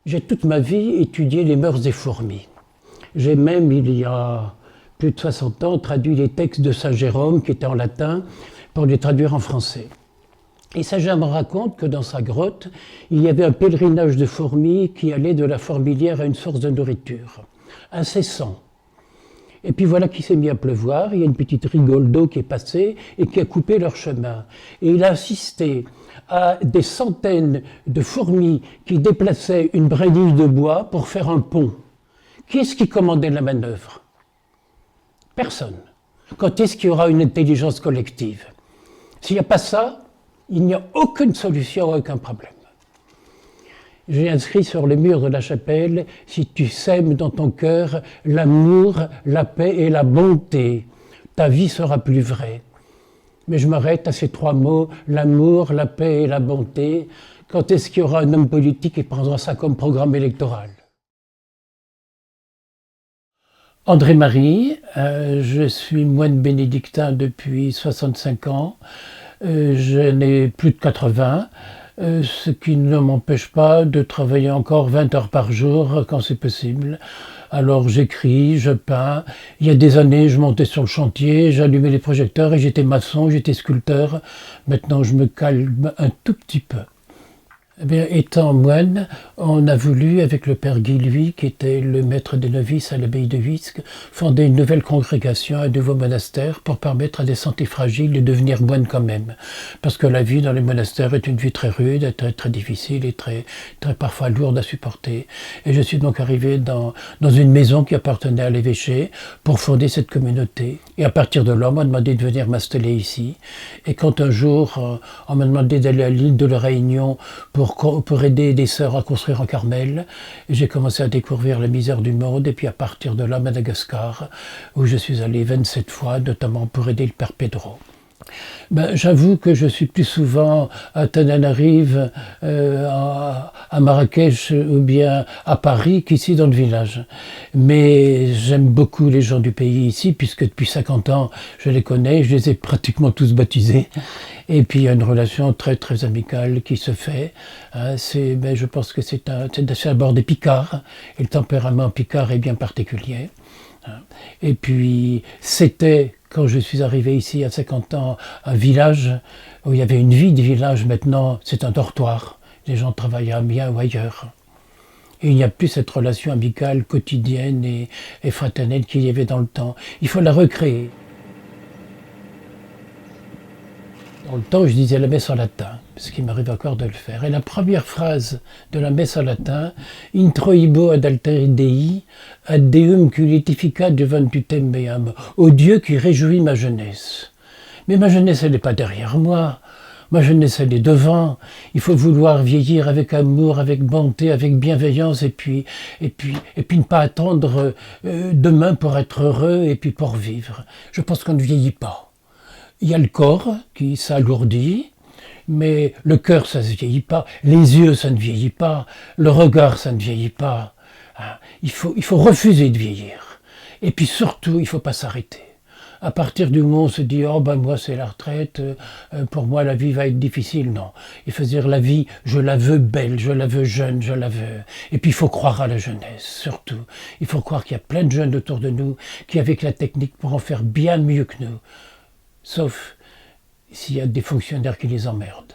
J'ai toute ma vie étudié les mœurs des fourmis. J'ai même, il y a plus de 60 ans, traduit les textes de Saint Jérôme, qui étaient en latin, pour les traduire en français. Et Saint Jérôme raconte que dans sa grotte, il y avait un pèlerinage de fourmis qui allait de la fourmilière à une source de nourriture, incessant. Et puis voilà qu'il s'est mis à pleuvoir, il y a une petite rigole d'eau qui est passée et qui a coupé leur chemin. Et il a assisté à des centaines de fourmis qui déplaçaient une brindille de bois pour faire un pont. Qui est-ce qui commandait la manœuvre? Personne. Quand est-ce qu'il y aura une intelligence collective? S'il n'y a pas ça, il n'y a aucune solution, aucun problème. J'ai inscrit sur le mur de la chapelle, si tu sèmes dans ton cœur l'amour, la paix et la bonté, ta vie sera plus vraie. Mais je m'arrête à ces trois mots, l'amour, la paix et la bonté. Quand est-ce qu'il y aura un homme politique qui prendra ça comme programme électoral? André Marie, je suis moine bénédictin depuis 65 ans, je n'ai plus de 80, ce qui ne m'empêche pas de travailler encore 20 heures par jour quand c'est possible. Alors j'écris, je peins. Il y a des années, je montais sur le chantier, j'allumais les projecteurs et j'étais maçon, j'étais sculpteur. Maintenant, je me calme un tout petit peu. Eh bien, étant moine, on a voulu, avec le père Guy Louis, qui était le maître des novices à l'abbaye de Visques, fonder une nouvelle congrégation, un nouveau monastère, pour permettre à des santé fragiles de devenir moines quand même. Parce que la vie dans les monastères est une vie très rude, très, très difficile et très, très parfois lourde à supporter. Et je suis donc arrivé dans une maison qui appartenait à l'évêché pour fonder cette communauté. Et à partir de là, on m'a demandé de venir m'installer ici. Et quand un jour, on m'a demandé d'aller à l'île de la Réunion pour aider des sœurs à construire un Carmel. J'ai commencé à découvrir la misère du monde, et puis à partir de là, Madagascar, où je suis allé 27 fois, notamment pour aider le père Pedro. J'avoue que je suis plus souvent à Tananarive, à Marrakech ou bien à Paris qu'ici dans le village. Mais j'aime beaucoup les gens du pays ici, puisque depuis 50 ans, je les connais, je les ai pratiquement tous baptisés. Et puis il y a une relation très très amicale qui se fait. Je pense que c'est d'abord des Picards, et le tempérament picard est bien particulier. Et puis c'était, quand je suis arrivé ici il y a 50 ans, un village où il y avait une vie de village. Maintenant, c'est un dortoir. Les gens travaillent à Amiens ou ailleurs. Et il n'y a plus cette relation amicale quotidienne et fraternelle qu'il y avait dans le temps. Il faut la recréer. Dans le temps, je disais la messe en latin, ce qui m'arrive encore de le faire. Et la première phrase de la messe en latin, Introibo ad altare Dei, ad Deum culitificat juventutem meam, au Dieu qui réjouit ma jeunesse. Mais ma jeunesse, elle n'est pas derrière moi. Ma jeunesse, elle est devant. Il faut vouloir vieillir avec amour, avec bonté, avec bienveillance, et puis ne pas attendre demain pour être heureux et puis pour vivre. Je pense qu'on ne vieillit pas. Il y a le corps qui s'alourdit, mais le cœur, ça ne se vieillit pas. Les yeux, ça ne vieillit pas. Le regard, ça ne vieillit pas. Il faut refuser de vieillir. Et puis surtout, il ne faut pas s'arrêter. À partir du moment où on se dit « Oh moi c'est la retraite, pour moi la vie va être difficile », non. Il faut dire la vie, je la veux belle, je la veux jeune, je la veux. Et puis il faut croire à la jeunesse, surtout. Il faut croire qu'il y a plein de jeunes autour de nous qui, avec la technique, pourront faire bien mieux que nous. Sauf s'il y a des fonctionnaires qui les emmerdent.